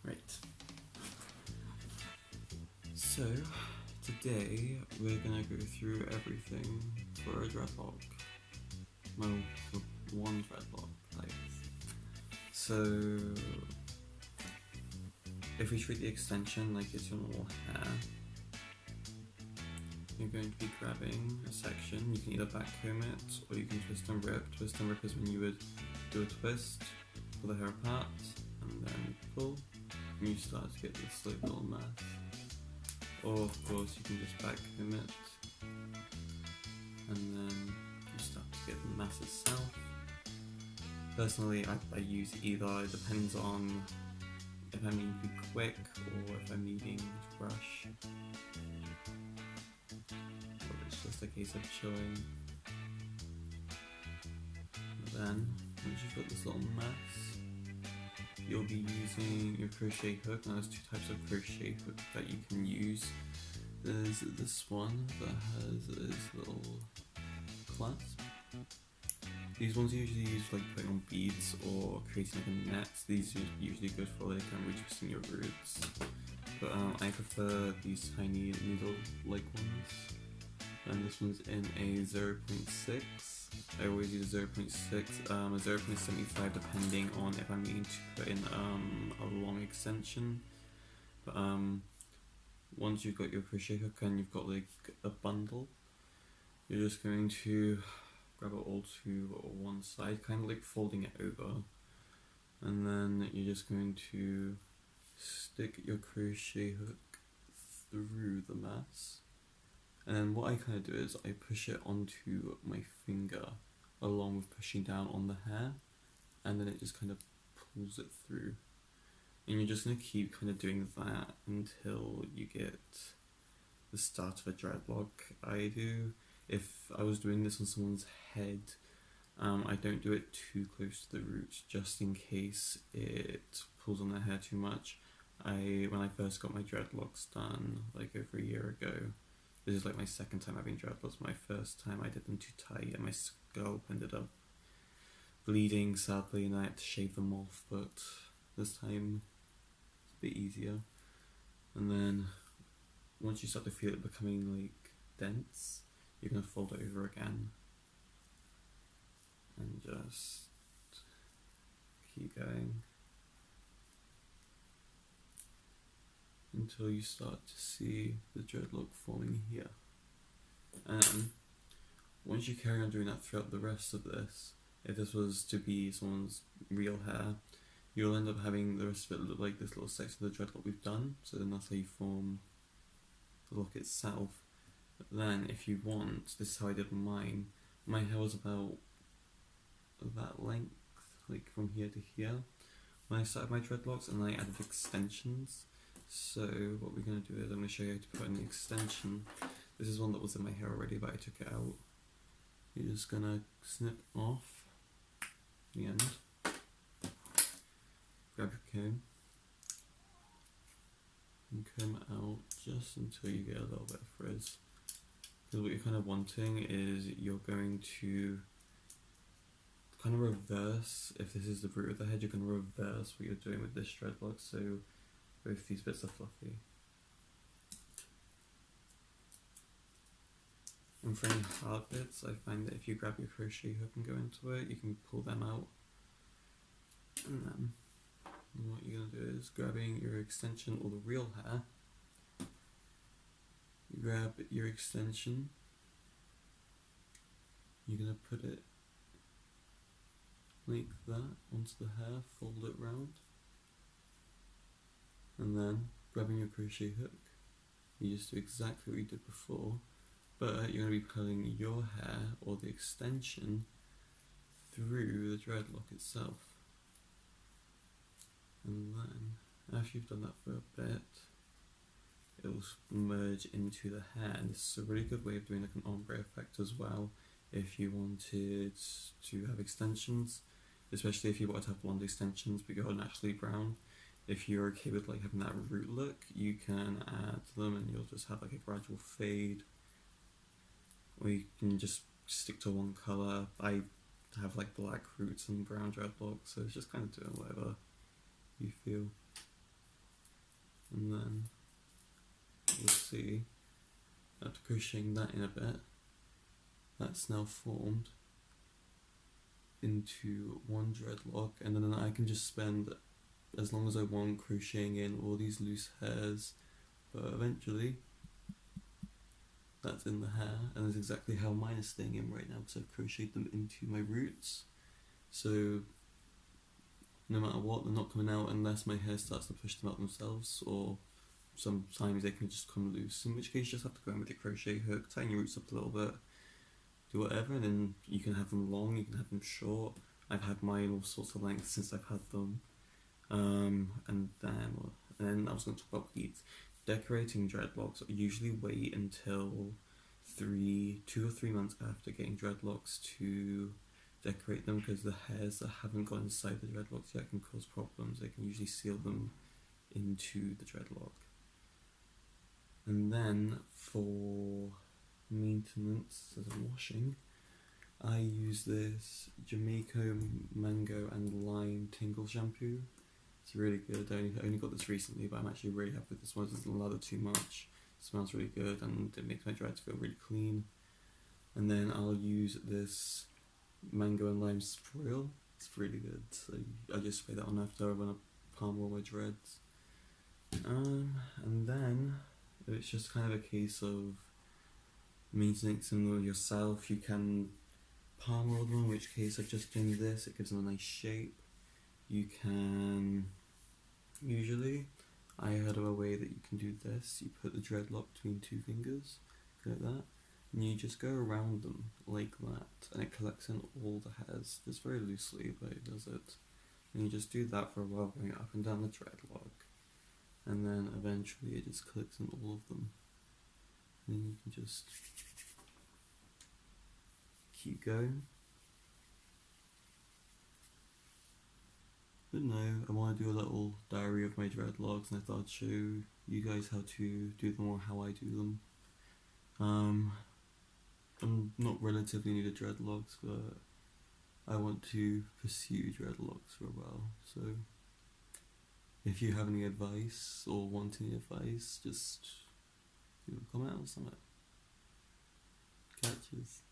Right. So, today we're gonna go through everything for a dreadlock. Well, for one dreadlock, I guess. So, if we treat the extension like it's your normal hair, you're going to be grabbing a section. You can either backcomb it or you can twist and rip. Twist and rip is when you would do a twist, pull the hair apart, and then pull, and you start to get this like little mass. Or of course you can just backcomb it, and then you start to get the mass itself. Personally, I use either. It depends on if I'm needing to be quick or if I'm needing to brush. Or it's just a case of chilling. Then, once you've got this little mass, you'll be using your crochet hook. Now there's two types of crochet hook that you can use. There's this one that has this little clasp. These ones are usually used like putting on beads or creating like a net. These are usually good for like retwisting your roots. But I prefer these tiny needle-like ones. And this one's in a 0.6. I always use a 0.6, a 0.75 depending on if I'm needing to put in a long extension. But once you've got your crochet hook and you've got like a bundle, you're just going to grab it all to one side, kind of like folding it over, and then you're just going to stick your crochet hook through the mass. And then what I kind of do is I push it onto my finger along with pushing down on the hair, and then it just kind of pulls it through. And you're just going to keep kind of doing that until you get the start of a dreadlock. If I was doing this on someone's head, I don't do it too close to the roots just in case it pulls on their hair too much. When I first got my dreadlocks done like over a year ago, this is like my second time having dreadlocks. My first time I did them too tight and my scalp ended up bleeding sadly, and I had to shave them off, but this time it's a bit easier. And then once you start to feel it becoming like dense, you're going to fold it over again and just keep going until you start to see the dreadlock forming here. And once you carry on doing that throughout the rest of this, if this was to be someone's real hair, you'll end up having the rest of it look like this little section of the dreadlock we've done. So then that's how you form the look itself. But then if you want, this is how I did mine. My hair was about that length, like from here to here, when I started my dreadlocks, and I added extensions. So what we're going to do is I'm going to show you how to put in the extension. This is one that was in my hair already, but I took it out. You're just going to snip off the end, grab your comb, and comb it out just until you get a little bit of frizz. Because what you're kind of wanting is you're going to kind of reverse, if this is the root of the head, you're going to reverse what you're doing with this dreadlock, so both these bits are fluffy. And for any hard bits, I find that if you grab your crochet hook and go into it, you can pull them out. And then what you're going to do is grabbing your extension or the real hair, you grab your extension, you're going to put it like that onto the hair, fold it round, and then grabbing your crochet hook, you just do exactly what you did before, but you're going to be pulling your hair or the extension through the dreadlock itself. And then after you've done that for a bit, it will merge into the hair, and this is a really good way of doing like an ombre effect as well if you wanted to have extensions, especially if you want to have blonde extensions but you're naturally brown. If you're okay with like having that root look, you can add them and you'll just have like a gradual fade, or you can just stick to one colour. I have like black roots and brown dreadlocks, so it's just kind of doing whatever you feel. and then you'll see after crocheting that in a bit, that's now formed into one dreadlock, and then I can just spend as long as I want crocheting in all these loose hairs, but eventually that's in the hair, and that's exactly how mine is staying in right now because I've crocheted them into my roots. So no matter what, they're not coming out unless my hair starts to push them out themselves, or sometimes they can just come loose, in which case you just have to go in with your crochet hook, tighten your roots up a little bit, do whatever, and then you can have them long, you can have them short. I've had mine all sorts of lengths since I've had them. And then I was going to talk about pleats. Decorating dreadlocks, I usually wait until 2 or 3 months after getting dreadlocks to decorate them, because the hairs that haven't got inside the dreadlocks yet can cause problems. They can usually seal them into the dreadlock. And then for maintenance, as I'm washing, I use this Jamaica mango and lime tingle shampoo. It's really good. I only got this recently, but I'm actually really happy with this one. It doesn't lather too much. It smells really good, and it makes my dreads feel really clean. And then I'll use this mango and lime spray. It's really good. So I just spray that on after I want to palm roll my dreads. And then it's just kind of a case of maintaining them yourself. You can palm roll them, in which case I've just done this. It gives them a nice shape. You can, usually, I heard of a way that you can do this. You put the dreadlock between 2 fingers, like that, and you just go around them like that, and it collects in all the hairs, just very loosely, but it does it. And you just do that for a while, going up and down the dreadlock, and then eventually it just collects in all of them. And then you can just keep going. But no, I want to do a little diary of my dreadlocks, and I thought I'd show you guys how to do them or how I do them. I'm not relatively new to dreadlocks, but I want to pursue dreadlocks for a while, so if you have any advice or want any advice, just leave a comment or something. Catches.